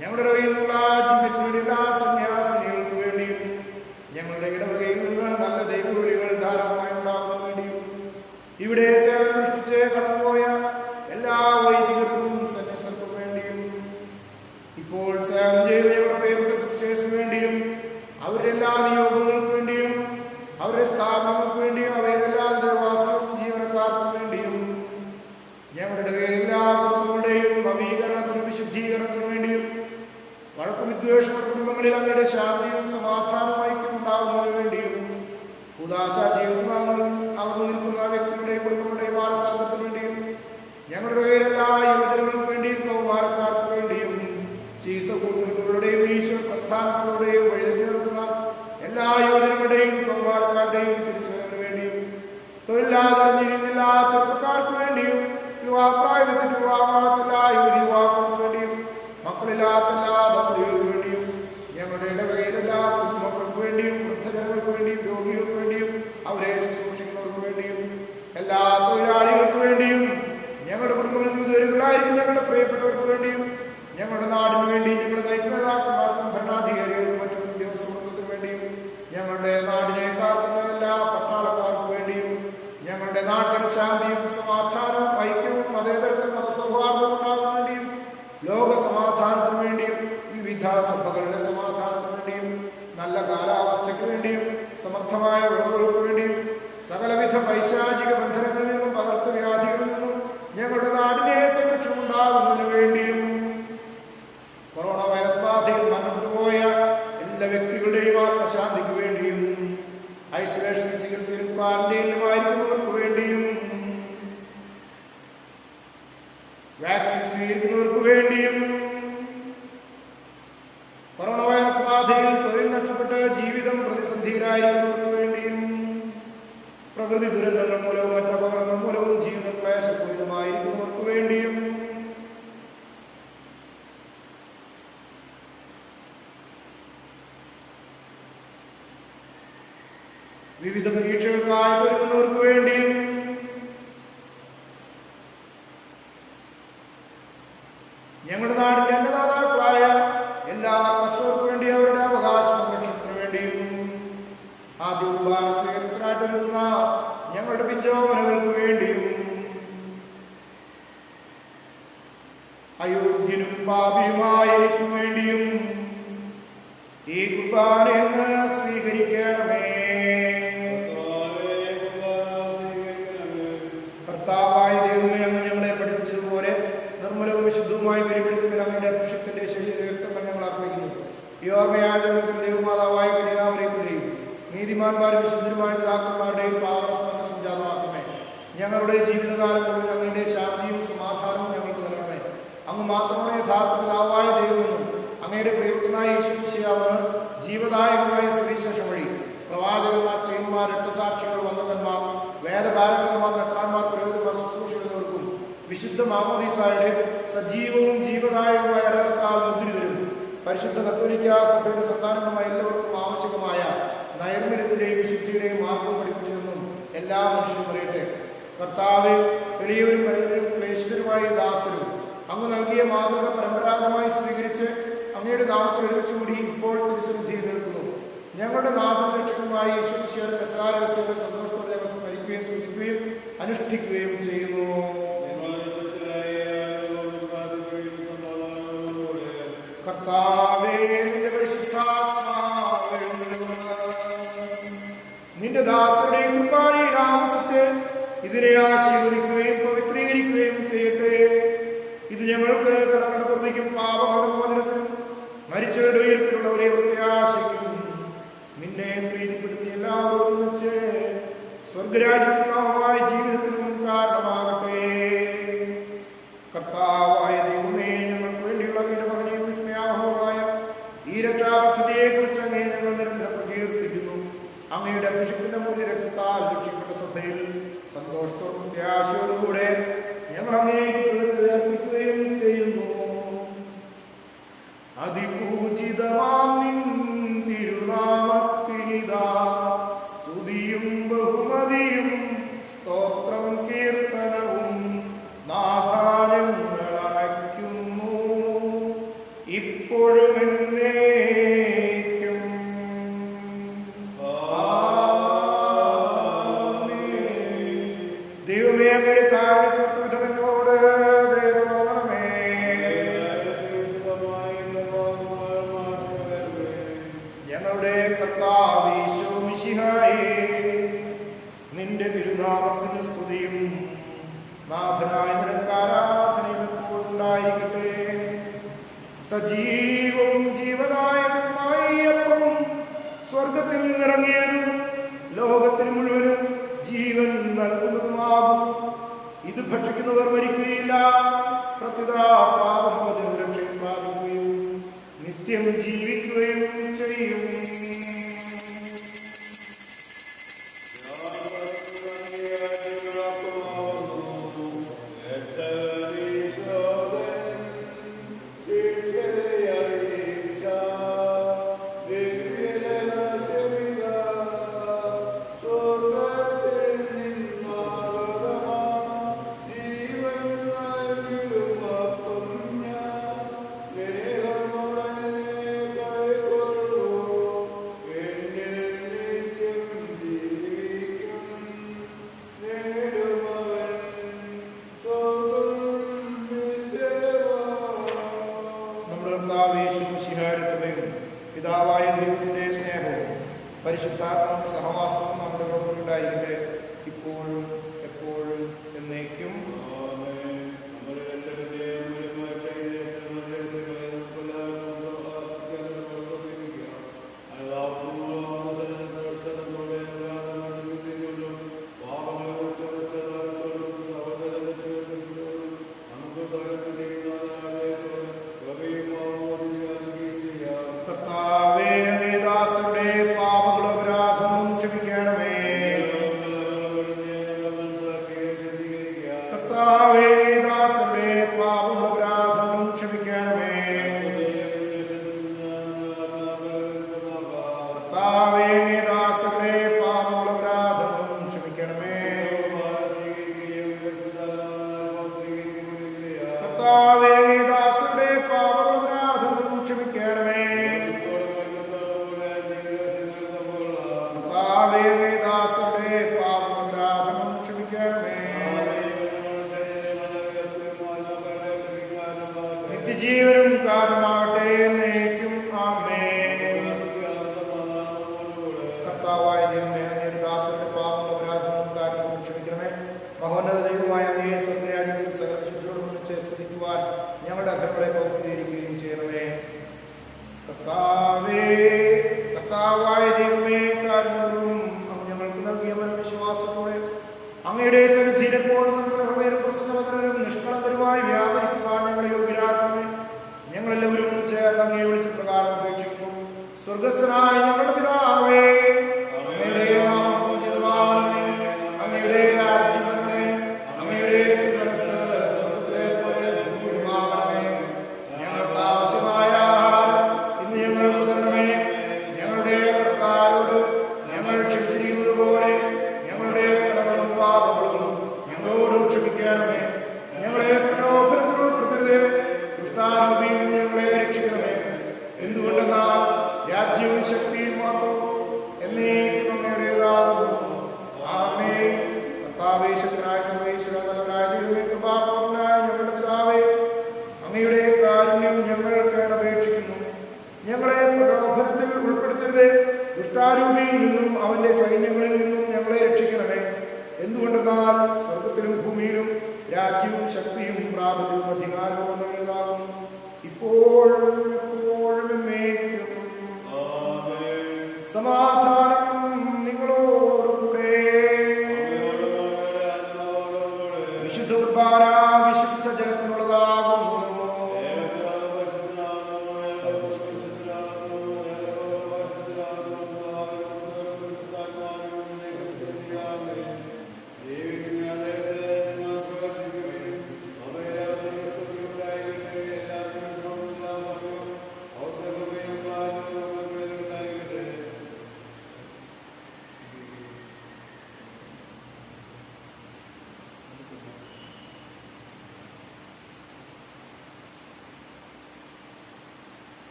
ഞങ്ങളുടെ ഇടവയിൽ നിന്നുള്ള ചിന്തിച്ചു വേണ്ടി എല്ലാ സന്യാസിനികൾക്ക് വേണ്ടിയും ഞങ്ങളുടെ ഇടവകയിൽ നിന്ന് നല്ല ദൈവവിളികൾ ധാരാളമായി ഉണ്ടാകുന്ന വേണ്ടിയും ഇവിടെ സേവനം അനുഷ്ഠിച്ച് കടന്നുപോയ എല്ലാ വൈദികർക്കും സന്യസ്തർക്കും വേണ്ടിയും ഇപ്പോൾ സേവനം ചെയ്ത് ഞങ്ങളുടെ പ്രിയപ്പെട്ട സിസ്റ്റേഴ്സിന് വേണ്ടിയും അവരുടെ എല്ലാ നിയോഗങ്ങൾക്ക് വേണ്ടിയും അവരുടെ സ്ഥാപനങ്ങൾക്ക് വേണ്ടിയും അവരെല്ലാ ദേവാസികൾക്കും ജീവനക്കാർക്കും വേണ്ടിയും ഞങ്ങളുടെ എല്ലാ കുടുംബങ്ങളുടെയും യുവജനങ്ങളുടെയും കൗമാരക്കാരുടെയും തിരിച്ചറിവിന് വേണ്ടിയും തൊഴിലാതറിഞ്ഞിരുന്നില്ല ചെറുപ്പക്കാർക്ക് വേണ്ടിയും യുവാപ്രായത്തിൽ യുവാക്കാലത്തല്ല യുവക്കൾക്ക് വേണ്ടിയും മക്കളില്ലാത്തല്ല ദമ്പതികൾക്ക് വേണ്ടിയും ഞങ്ങളുടെ ഇടവകയിലെല്ലാ കുഞ്ഞുമക്കൾക്ക് വേണ്ടിയും വൃദ്ധജനങ്ങൾക്ക് വേണ്ടിയും രോഗികൾക്ക് വേണ്ടിയും അവരെ ശുശ്രൂഷിക്കുന്നവർക്ക് വേണ്ടിയും എല്ലാ തൊഴിലാളികൾക്ക് വേണ്ടിയും ഞങ്ങളുടെ കുടുംബങ്ങളിൽ വിദൂരങ്ങളായിരിക്കും ഞങ്ങളുടെ പ്രിയപ്പെട്ടവർക്ക് വേണ്ടിയും ഞങ്ങളുടെ നാടിന് വേണ്ടി ഞങ്ങളുടെ നയിക്കുന്ന നേതാക്കന്മാർക്കും ഭരണാധികാരികൾക്കും മറ്റു ഉദ്യോഗസ്ഥർക്ക് വേണ്ടിയും ഞങ്ങളുടെ നാടിനെ കാക്കുന്ന എല്ലാ പട്ടാളക്കാർക്കും വേണ്ടിയും ഞങ്ങളുടെ നാട്ടിൽ ശാന്തിയും സമാധാനവും ഐക്യവും മതേതരത്വം മതസൗഹാർദ്ദവും ഉണ്ടാകാൻ വേണ്ടിയും ലോക സമാധാനത്തിന് വേണ്ടിയും വിവിധ സഭകളുടെ സമാധാനത്തിന് വേണ്ടിയും നല്ല കാലാവസ്ഥയ്ക്ക് വേണ്ടിയും സമർത്ഥമായ വിളവുകൾക്ക് വേണ്ടിയും സകലവിധ പൈശാചിക ബന്ധനങ്ങളിൽ നിന്നും പകർച്ചവ്യാധികളിൽ നിന്നും ഞങ്ങളുടെ നാടിനെ സംരക്ഷണം ഉണ്ടാകുന്നതിന് വേണ്ടിയും കൊറോണ വൈറസ് ബാധയിൽ മരണപ്പെട്ടുപോയ എല്ലാ വ്യക്തികളുടെയും ആത്മശാന്തിക്ക് വേണ്ടിയും ഐസൊലേഷനും ചികിത്സയിലും ക്വാറന്റൈനിലുമായിരിക്കുന്നവർക്ക് വേണ്ടിയും വാക്സിൻ സ്വീകരിക്കുന്നവർക്ക് വേണ്ടിയും കൊറോണ വൈറസ് ബാധയിൽ തൊഴിൽ നഷ്ടപ്പെട്ട് ജീവിതം പ്രതിസന്ധിയിലായിരിക്കുന്നവർക്ക് വേണ്ടിയും പ്രകൃതി ദുരന്തങ്ങൾ മൂലവും മറ്റപകടങ്ങൾ മൂലവും ജീവിതം ക്ലേശപൂരിതമായിരിക്കുന്നവർക്ക് വേണ്ടിയും വിവിധ പരീക്ഷകൾക്കായി ഒരുങ്ങുന്നവർക്ക് വേണ്ടിയും ഞങ്ങളുടെ നാടിന്റെ അന്നദാതാക്കളായ എല്ലാ കർഷകർക്ക് വേണ്ടി അവരുടെ അവകാശ സംരക്ഷണത്തിന് വേണ്ടിയും ആദ്യ കുർബാന സ്വീകരണത്തിനായിട്ടൊരുങ്ങുന്ന ഞങ്ങളുടെ പിഞ്ചോമനകൾക്ക് വേണ്ടിയും അയോഗ്യനും പാപിയുമായ എനിക്കും വേണ്ടിയും ഈ കുർബാനയെന്ന് സ്വീകരിക്കണമേ. കർത്താവായ ദൈവമേ, അങ്ങ് ഞങ്ങളെ പഠിപ്പിച്ചതുപോലെ നിർമ്മലവും വിശുദ്ധവുമായി പരിപിടിക്കുന്നതിൽ അങ്ങയുടെ അഭിഷേകത്തിന്റെ ശരീര രക്തങ്ങൾ ഞങ്ങൾ അർപ്പിക്കുന്നു. ഈ ഓർമ്മയായ ജനത്തിൽ ദൈവമാതാവായ കന്യാമറിയത്തിന്റെയും നീതിമാന്മാരും വിശുദ്ധരുമായ പിതാക്കന്മാരുടെയും പാവനസ്മരണ സംജാതമാക്കണമേ. ഞങ്ങളുടെ ജീവിതകാലം മുഴുവൻ അങ്ങയുടെ ശാന്തിയും സമാധാനവും ഞങ്ങൾക്ക് നൽകണമേ. അങ്ങ് മാത്രമാണ് യഥാർത്ഥ പിതാവായ ദൈവമെന്നും അങ്ങയുടെ പ്രിയപ്പെട്ടനായ യേശുമിശിഹാവെന്ന് ജീവദായകമായ സുവിശേഷം വഴി പ്രവാചകന്മാർ, സ്ത്രീയന്മാർ, രക്തസാക്ഷികൾ, വന്ദകന്മാർ, വേദപാരകന്മാർ, മെത്രാന്മാർ, പുരോഹിതന്മാർ, ശുശ്രൂഷിക്കുന്നവർക്കും വിശുദ്ധ മാമോദീസായുടെ സജീവവും ജീവദായകവുമായ അടയാളത്താൽ മുദ്രിതരും പരിശുദ്ധ കത്തോലിക്ക സഭയുടെ സന്താനങ്ങളുമായ എല്ലാവർക്കും ആവശ്യകമായ നൈർമല്യത്തിന്റെയും വിശുദ്ധിയുടെയും മാർഗം പഠിപ്പിച്ചിരുന്നും എല്ലാ മനുഷ്യരും അറിയട്ടെ. കർത്താവ് എളിയവരും വലിയവരും ക്ലേശിതരുമായ ദാസരും അങ്ങ് നൽകിയ മാതൃക പരമ്പരാഗതമായി സ്വീകരിച്ച് അങ്ങയുടെ നാമത്തിൽ ഒരുമിച്ചുകൂടി ഇപ്പോൾ തിരുസന്നിധിയിൽ നിൽക്കുന്നു. ഞങ്ങളുടെ നാഥൻ രക്ഷകനുമായ യേശുമിശിഹായുടെ പെസഹാരവസ്ഥയുടെ സന്തോഷത്തോടെ ഞങ്ങൾ സ്മരിക്കുകയും സ്തുതിക്കുകയും അനുഷ്ഠിക്കുകയും ചെയ്യുന്നു. കർത്താവേ, നിന്റെ പരിശുദ്ധാത്മാവേ, നിന്റെ ദാസരുടെ കുർബാനയിൽ ആവസിച്ച് ഇതിനെ ആശീർവദിക്കുകയും പവിത്രീകരിക്കുകയും ചെയ്യട്ടെ. ഇത് ഞങ്ങൾക്ക് കടങ്ങളുടെ പ്രതിക്കും പാപങ്ങളുടെ മോചനത്തിനും മരിച്ചവരുടെ ഉയർപ്പിലുള്ളവരെ പ്രത്യാശിക്കും നിന്നെ പ്രീതിപ്പെടുത്തി എല്ലാവരും വെച്ച് സ്വർഗരാജ്യത്തിനുമായ ജീവിതത്തിനും കാരണമാകട്ടെ. കർത്താവായ ദൈവമേ, ഞങ്ങൾക്ക് വേണ്ടിയുള്ള അങ്ങയുടെ മകനെയും വിസ്മയാവഹമായ ഈ രക്ഷാപദ്ധതിയെ കുറിച്ച് അങ്ങേ ഞങ്ങൾ നിരന്തരം പ്രകീർത്തിക്കുന്നു. അങ്ങയുടെ അഭിഷേകത്തിന്റെ മൂല്യ രക്തത്താൽ രക്ഷിക്കപ്പെട്ട സഭയിൽ സന്തോഷത്തോടും പ്രത്യാശയോടുകൂടെ ഞങ്ങൾ അങ്ങേക്ക് അർപ്പിക്കുകയും ചെയ്യുന്നു. അതിപൂജിതമാം നിൻ തിരുനാമത്തിനിതാ സ്തുതിയും ബഹുമതിയും സ്തോത്രം കീർത്തനവും നാഥാനങ്ങൾ അണയ്ക്കുന്നു ഇപ്പോഴും എന്നേക്കും. ദൈവമേ, അങ്ങയുടെ കാരുണ്യത്തോട് ദൈവമേ, ഞങ്ങളുടെ കർത്താവ് യേശുമിശിഹായേ, നിന്റെ തിരുനാമത്തിന് സ്തുതിയും നാഥനായ നിനക്ക് ആരാധനയും എപ്പോഴും ഉണ്ടായിരിക്കട്ടെ. സജീവവും ജീവദായകവുമായി അപ്പം സ്വർഗത്തിൽ നിന്നിറങ്ങിയതും ലോകത്തിന് മുഴുവനും ജീവൻ നൽകുന്നതുമാകും. ഇത് ഭക്ഷിക്കുന്നവർ മരിക്കുകയില്ല, പ്രത്യുത പാപമോചനം രക്ഷയും പ്രാപിക്കുകയും നിത്യം ജീവിക്കുകയും ചെയ്യും. പരിശുദ്ധാത്മാവും സഹവാസവും നമ്മുടെ കൂടെ ഉണ്ടായിരിക്കട്ടെ, ഇപ്പോഴും എപ്പോഴും എന്നേക്കും. നിത്യജീവനും കാരണമാകട്ടെ എന്നേക്കും. ആമേൻ. കർത്താവായ ദൈവമേ, അങ്ങയുടെ ദാസരുടെ പാപങ്ങളും അപരാധങ്ങളും കാരണവും ക്ഷമിക്കണമേ. മഹോന്നത ദൈവമായ അങ്ങയെ സ്വർഗ്ഗരാജ്യത്തിൽ സകല ശുദ്ധിയോടും ഒന്നിച്ച് സ്തുതിക്കുവാൻ ഞങ്ങളുടെ അധരങ്ങളെ പൗത്രീകരിക്കുകയും ചെയ്യണമേ. കർത്താവായ ദൈവമേ, കാരണവും അങ്ങ് ഞങ്ങൾക്ക് നൽകിയ മനോവിശ്വാസത്തോടെ അങ്ങയുടെ സന്നിധിയിൽ എപ്പോഴും നമ്മുടെ ഹൃദയം പ്രസന്നവതരും നിഷ്കളങ്കരുമായി വ്യാപരിക്കുവാൻ ഞങ്ങളെ യോഗ്യരാക്കണമേ. ഞങ്ങളെല്ലാവരും ഒന്ന് ചേർന്ന് അങ്ങയെ വിളിച്ച പ്രകാരം അപേക്ഷിക്കുന്നു. സ്വർഗസ്ഥനായ ഞങ്ങളുടെ പിതാവേ, അങ്ങയുടെ നാമം പൂജിതമാകണമേ. അങ്ങയുടെ രാജ്യം വരണമേ. അങ്ങയുടെ മനസ്സ് സ്വർഗ്ഗത്തിലെ പോലെ ഭൂമിയിലുമാകണമേ. ഞങ്ങൾക്ക് ആവശ്യമായ ആഹാരം ഇന്ന് ഞങ്ങൾക്ക് തരണമേ. ഞങ്ങളുടെ കടക്കാരോട് ഞങ്ങൾ ക്ഷമിച്ചിരിക്കുന്നത് പോലെ ഞങ്ങളുടെ കടകളും പാപങ്ങളും ഞങ്ങളോടും ക്ഷമിക്കണമേ. ഞങ്ങളെ പ്രലോഭനത്തിൽ ഉൾപ്പെടുത്തരുതേ, ദുഷ്ടാരൂപിയിൽ നിന്ന് ഞങ്ങളെ രക്ഷിക്കണമേ. എന്തുകൊണ്ടെന്നാൽ രാജ്യവും ശക്തിയും മാത്രവും എന്നേക്കും അങ്ങയുടേതാകുന്നു. ആമേൻ. കർത്താവേ, ശക്തനായ സർവ്വേശ്വര, നല്ലവനായ ദൈവമേ, കൃപാപൂർണ്ണനായ ഞങ്ങളുടെ പിതാവേ, അങ്ങയുടെ കാരുണ്യം ഞങ്ങൾക്ക് അപേക്ഷിക്കുന്നു. ഞങ്ങളെ പ്രലോഭനത്തിൽ ഉൾപ്പെടുത്തരുതേ, ദുഷ്ടാരൂപിയിൽ നിന്നും അവന്റെ സൈന്യങ്ങളിൽ നിന്നും ഞങ്ങളെ രക്ഷിക്കണമേ. എന്തുകൊണ്ടെന്നാൽ സ്വർഗത്തിലും ഭൂമിയിലും രാജ്യവും ശക്തിയും പ്രാബല്യവും അധികാരവും അങ്ങയുടേതാകുന്നു, ഇപ്പോഴും എപ്പോഴും എന്നേക്കും. സമാധാനം നിങ്ങളോടുകൂടെ. വിശുദ്ധ കുർബാന വിശുദ്ധ ജനത്തിനുള്ളതാകുന്നു.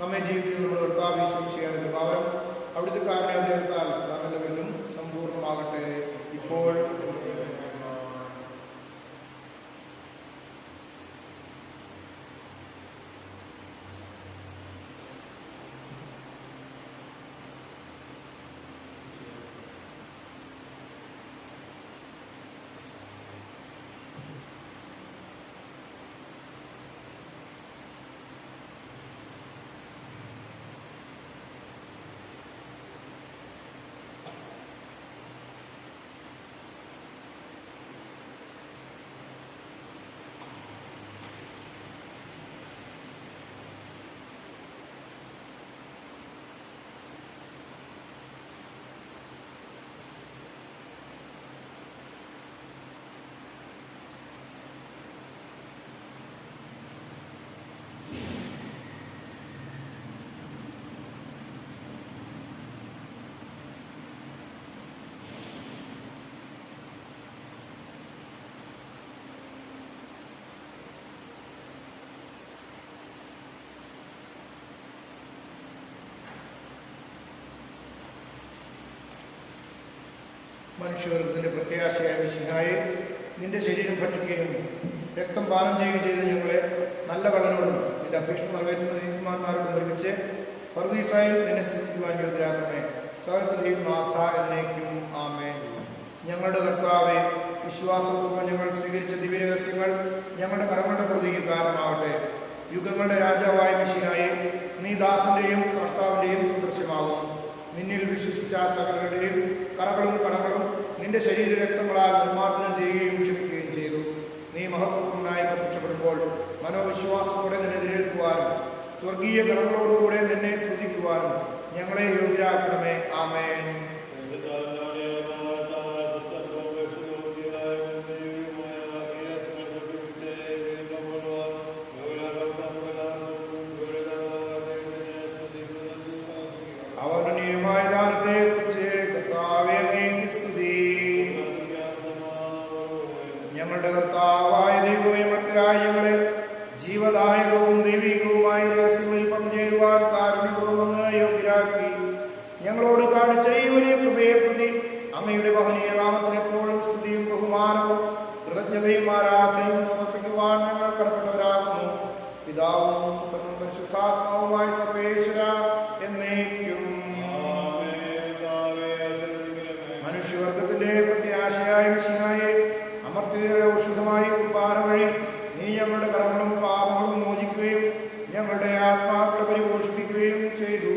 നമ്മെ ജീവിതത്തിൽ നമ്മുടെ കർത്താവ് യേശുമിശിഹായുടെ കൃപാവരം അവിടുത്തെ കാരുണ്യാതിരത്താൽ നാമെല്ലാവരിലും സമ്പൂർണ്ണമാകട്ടെ, ഇപ്പോൾ. മനുഷ്യവർഗത്തിന്റെ പ്രത്യാശയായ മിശിഹായെ, നിന്റെ ശരീരം ഭക്ഷിക്കുകയും രക്തം പാനം ചെയ്യുകയും ചെയ്ത് ഞങ്ങളെ നല്ല കള്ളനോടും നിന്റെ അപേക്ഷ നിറവേറ്റുന്ന നീതിമാന്മാരോട് നിർമ്മിച്ച് പറുദീസായിൽ നിന്നെ സ്തുതിക്കുവാൻ യോഗ്യരാക്കണമേ. സകലത്തിന്റെയും നാഥ എന്നേക്കും ആമേൻ. ഞങ്ങളുടെ കർത്താവേ, വിശ്വാസപൂർവ്വം ഞങ്ങൾ സ്വീകരിച്ച ദിവ്യരഹസ്യങ്ങൾ ഞങ്ങളുടെ കടങ്ങളുടെ പ്രതിക്ക് കാരണമാവട്ടെ. യുഗങ്ങളുടെ രാജാവായ മിശിഹായെ, നീ ദാസന്റെയും സ്രഷ്ടാവിന്റെയും സദൃശ്യമാകും. നിന്നിൽ വിശ്വസിച്ച സകലരുടെയും കറകളും കടകളും നിന്റെ ശരീരരക്തങ്ങളാൽ നിർമ്മാർജ്ജനം ചെയ്യുകയും ക്ഷമിക്കുകയും ചെയ്തു. നീ മഹത്വപൂർണ്ണനായി പ്രത്യക്ഷപ്പെടുമ്പോൾ മനോവിശ്വാസത്തോടെ നിന്നെ എതിരേൽക്കുവാനും സ്വർഗീയ ഗണങ്ങളോടുകൂടെ നിന്നെ സ്തുതിക്കുവാനും ഞങ്ങളെ യോഗ്യരാക്കണമേ. ആമേൻ. അവർണ്ണീയമായ ദാനത്തെ കുറിച്ച് കർത്താവേ അങ്ങേക്ക് സ്തുതി. ഞങ്ങളുടെ കർത്താവായ ദൈവമേ, മറ്റൊരായ ഞങ്ങളെ ജീവദായകവും ദൈവികവുമായ രഹസ്യങ്ങളിൽ പങ്കുചേരുവാൻ കാരുണ്യപൂർവ്വം യോഗ്യരാക്കി ഞങ്ങളോട് കാണിച്ച ഈ വലിയ കൃപയെ പ്രതി അങ്ങയുടെ മഹനീയ നാമത്തിന് എപ്പോഴും സ്തുതിയും ബഹുമാനവും കൃതജ്ഞതയും ആരാധനയും സമർപ്പിക്കുവാൻ ഞങ്ങൾ കടപ്പെട്ടവരാകുന്നു. പിതാവും പുത്രനും പരിശുദ്ധാത്മാവുമായ സർവേശ്വര എന്നേക്കും. മനുഷ്യവർഗത്തിന്റെ പ്രത്യാശയായ മിശിഹായെ, അമർത്യതയുടെ ഔഷധമായി കുർബാന വഴി നീ ഞങ്ങളുടെ കടങ്ങളും പാപങ്ങളും മോചിക്കുകയും ഞങ്ങളുടെ ആത്മാക്കളെ പരിപോഷിപ്പിക്കുകയും ചെയ്തു.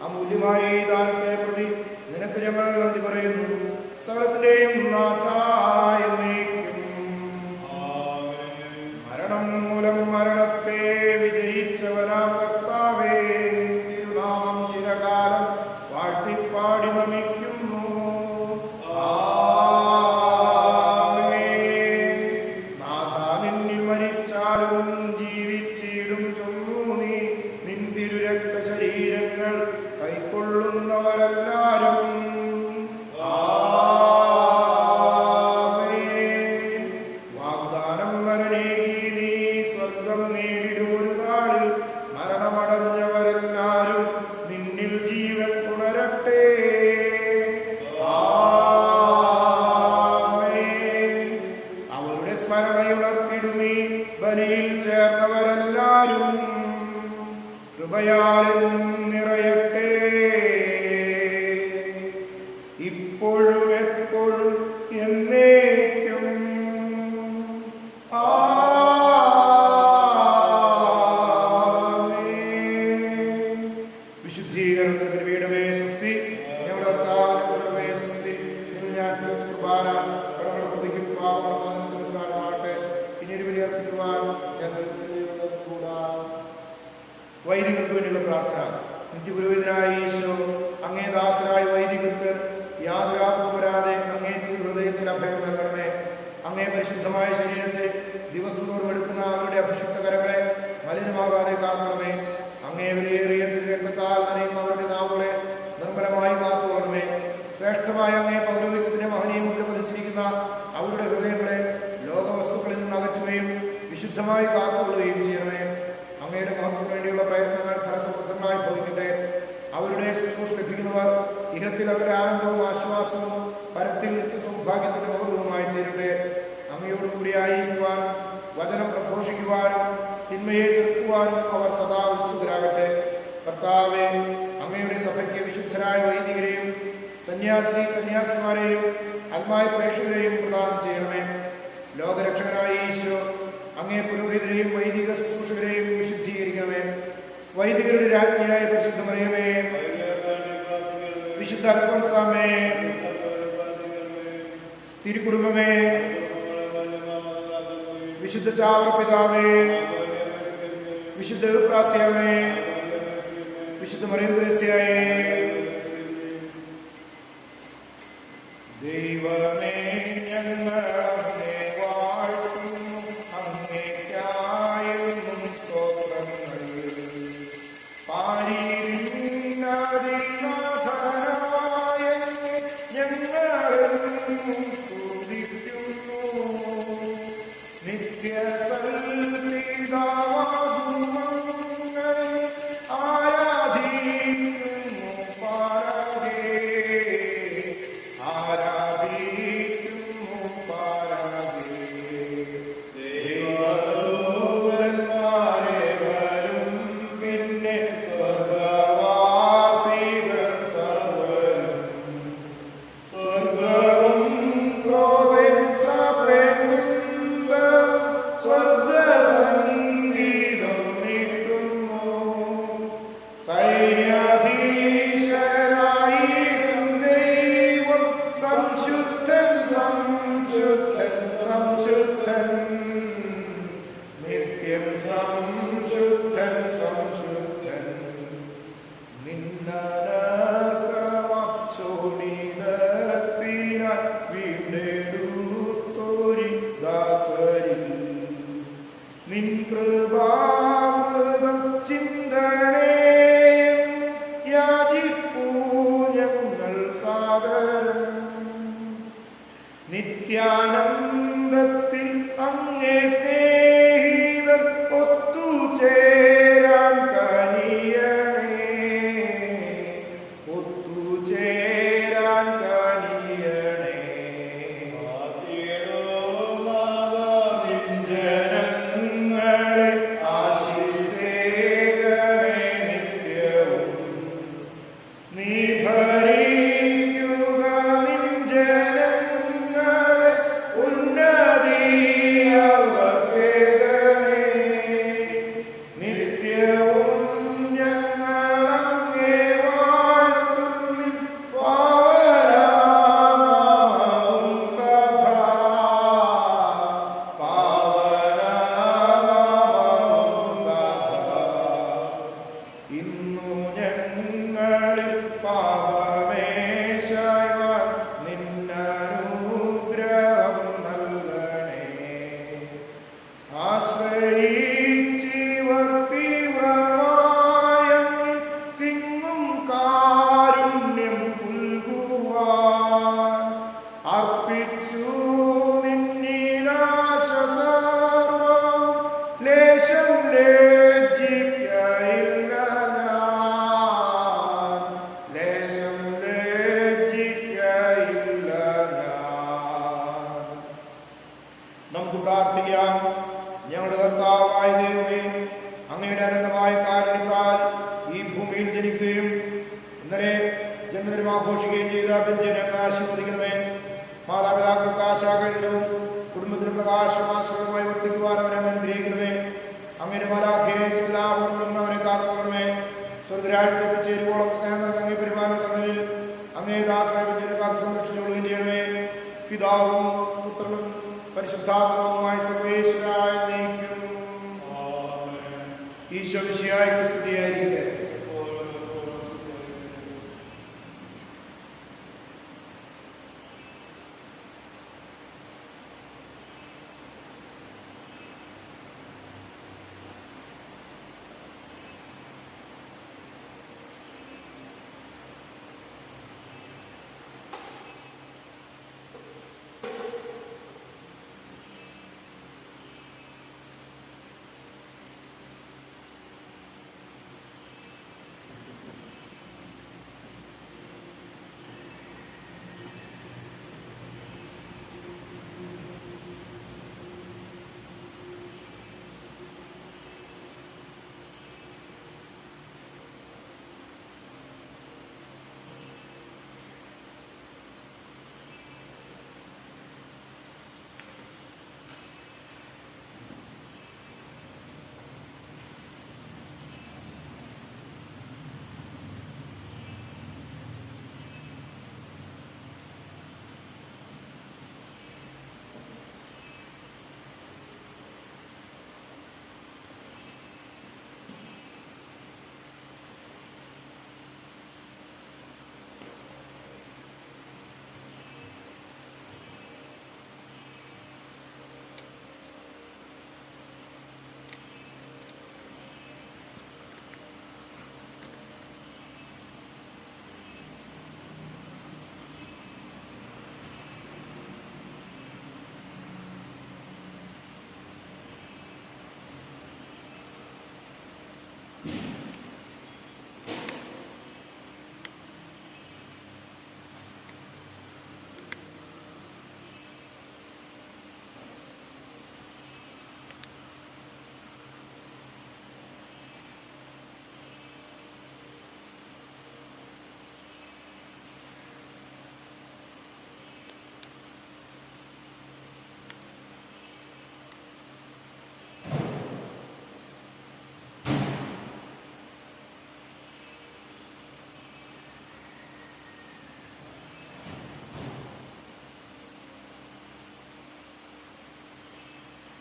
അമൂല്യമായ ഈ ദാനത്തെ പ്രതി നിനക്ക് ഞങ്ങൾ നന്ദി പറയുന്നു. സകലത്തിന്റെയും നാഥ എന്നേക്കും. മരണം മൂലം മരണത്തെ വിജയിച്ചവനാം കർത്താവേ, തിരുനാമം ചിരകാലം വാഴ്ത്തിപ്പാടി നമിക്കുന്നു. നാഥ, നിന്നിൽ മരിച്ചാലും ജീവിച്ചിടും ചൊല്ലു നീ. നിൻ തിരുരക്ത ശരീരങ്ങൾ കൈക്കൊള്ളുന്നവരെല്ലാരും വാഗ്ദാനം മരണേകി നീ സ്വർഗം നേടിടും ഒരു നാളിൽ. മരണമടഞ്ഞവരെല്ലാരും നിന്നിൽ ജീവൻ പുണരട്ടെ. അവരുടെ സ്മരണയുണർത്തിടുമീ ബലിയിൽ ചേർന്നവരെല്ലാരും കൃപയാലെന്നും നിറയട്ടെ. ഇപ്പോഴും എപ്പോഴും എന്നേക്കും. ആമേൻ. വിശുദ്ധീകരണത്തിന് വീടമേ സ്വസ്തി. ഞങ്ങളുടെ കർത്താവിന്റെ വീടമേ സ്വസ്തി. ഞാൻ കുർബാന കടങ്ങളുടെ പ്രതിക്കും പാപമാകട്ടെ. ഇനിയൊരു ബലി അർപ്പിക്കുവാൻ വൈദികർക്ക് വേണ്ടിയുള്ള പ്രാർത്ഥന. നിത്യപുരോഹിതനായ ഈശോ, അങ്ങേ ദാസരായ വൈദികർക്ക് യാതൊരു ആപത്തും വരാതെ അങ്ങേ ഹൃദയത്തിൽ അഭയം നൽകണമേ. അങ്ങേ പരിശുദ്ധമായ ശരീരത്തെ ദിവസം തോറും എടുക്കുന്ന അവരുടെ അഭിഷിക്ത കരങ്ങളെ മലിനമാകാതെ കാക്കണമേ. അങ്ങേ വിലയേറിയ രക്തത്താൽ നനയുന്ന അവരുടെ നാവുകളെ നിർമ്മലമായി കാത്തുകൊള്ളണമേ. ശ്രേഷ്ഠമായ അങ്ങേ പൗരോഹിത്യത്തിന്റെ മഹനീയ മുദ്ര പതിച്ചിരിക്കുന്ന അവരുടെ ഹൃദയങ്ങളെ ലോകവസ്തുക്കളിൽ നിന്ന് അകറ്റുകയും വിശുദ്ധമായി കാത്തുകൊള്ളുകയും ചെയ്യണമേ. അങ്ങയുടെ മഹത്വത്തിന് വേണ്ടിയുള്ള പ്രയത്നങ്ങൾ ഫലസമൃദ്ധമായി ഭവിക്കട്ടെ. അവരുടെ ശുശ്രൂഷ ലഭിക്കുന്നവർ ഇഹത്തിൽ അവരുടെ ആനന്ദവും ആശ്വാസവും പരത്തിൽ നിത്യസൗഭാഗ്യത്തിന്റെ മൗഢ്യവുമായി തീരട്ടെ. അങ്ങയോട് കൂടിയായിരിക്കുവാൻ, വചനം പ്രഘോഷിക്കുവാനും തിന്മയെ ചെറുക്കുവാനും അവർ സദാ ഉത്സുകരാകട്ടെ. കർത്താവേ, അങ്ങയുടെ സഭയ്ക്ക് വിശുദ്ധരായ വൈദികരെയും സന്യാസിമാരെയും ആത്മായ പ്രേക്ഷകരെയും പ്രദാനം ചെയ്യണമേ. ലോകരക്ഷകനായ ഈശോ, അങ്ങേ പുരോഹിതരെയും വൈദിക ശുശ്രൂഷകരെയും വിശുദ്ധീകരിക്കണമേ. വൈദികരുടെ രാജ്ഞിയായ പരിശുദ്ധ മറിയമേ, വിശുദ്ധ അൽഫോൻസാമേ, തിരുക്കുടുംബമേ, വിശുദ്ധ ചാവറ പിതാവേ, വിശുദ്ധ പ്രാസ്യമേ, വിശുദ്ധ മറിയം ത്രേസ്യയേ, ദൈവമേ ഞങ്ങളെ വാഴ്ത്തുന്നു. അങ്ങേയ്ക്കായെന്നും സ്തോത്രങ്ങൾ. പാരിനാഥനായ ഞങ്ങളെന്നും സ്തുതിക്കുന്നു. നിത്യസൽപിതാവാകും അങ്ങയെ ആരാധിക്കുന്നു. സൈന്യാധീശനായിടും ദൈവം സംശുദ്ധൻ സംശുദ്ധൻ സംശുദ്ധൻ നിത്യം സംശുദ്ധൻ സംശുദ്ധൻ നിന്നനർക്കമാശോണിതത്തിനായി വീണ്ടെടുത്തോരി ദാസരിൽ നിൻ കൃപാമൃതം ചിന്തണേ യാചിപ്പൂ ഞങ്ങൾ സാദരം നിത്യാനന്ദത്തിൽ അങ്ങേ സ്നേഹിതർ ഒത്തുചേരാൻ കനിയണേ ഒത്തുചേരാൻ കനിയണേ ജനങ്ങളെ ആശിസേകണേ നിത്യവും നീ ഭരിക്കുക നിൻ ജനങ്ങളെ ഉന്നതിയവർക്കേകണേ നിത്യവും ഞങ്ങളങ്ങേ വാഴ്ത്തുന്നിൻ പാവനാമവും തഥാ പാവനാമവും തഥാ ഇന്നു ഞങ്ങളിൽ പാപമേശാൻ നിന്നനുഗ്രഹം നൽകണേ ആശ്രയിച്ചിവർ തീവ്രമായങ്ങിൽ തിങ്ങും കാരുണ്യം പുൽകുവാൻ അർപ്പിച്ചു നിന്നിരാശ സർവം ലേശം ലജ്ജിക്കയില്ല ഞാൻ ലേശം ലജ്ജിക്കയില്ല ഞാൻ നമുക്ക് പ്രാർത്ഥിക്കാം. ഞങ്ങളുടെ കർത്താവായ ദൈവമേ, അങ്ങയുടെ അനന്തമായ കാരുണ്യത്താൽ ഈ ഭൂമിയിൽ ജനിക്കുകയും ഇന്നലെ ജന്മദിനം ആഘോഷിക്കുകയും ചെയ്ത ബെഞ്ചിനെ അങ്ങ് ആശീർവദിക്കണമേ. മാതാപിതാക്കൾക്ക് ആശാകേന്ദ്രവും കുടുംബത്തിന് പ്രകാശമാശ്രയമായി വർദ്ധിക്കുവാൻ അവനെ അനുഗ്രഹിക്കണമേ. അങ്ങയുടെ മലാഖയെ ചെല്ലാവോളം അവനെ കാത്തുകൊള്ളണമേ. സ്വർഗരാജ്യത്തിൽ എത്തിച്ചേരുവോളം സ്നേഹം അങ്ങേ പെരുമാറുന്ന തങ്ങളിൽ അങ്ങേ ദാസനായ ബെഞ്ചിനെ കാത്തു സംരക്ഷിച്ചുകൊള്ളുകയും ചെയ്യണമേ. പിതാവും പുത്രനും പരിശുദ്ധാത്മാവുമായ സർവേശ്വരായ നയിക്കും. ഈശോ മിശിഹായ്ക്ക്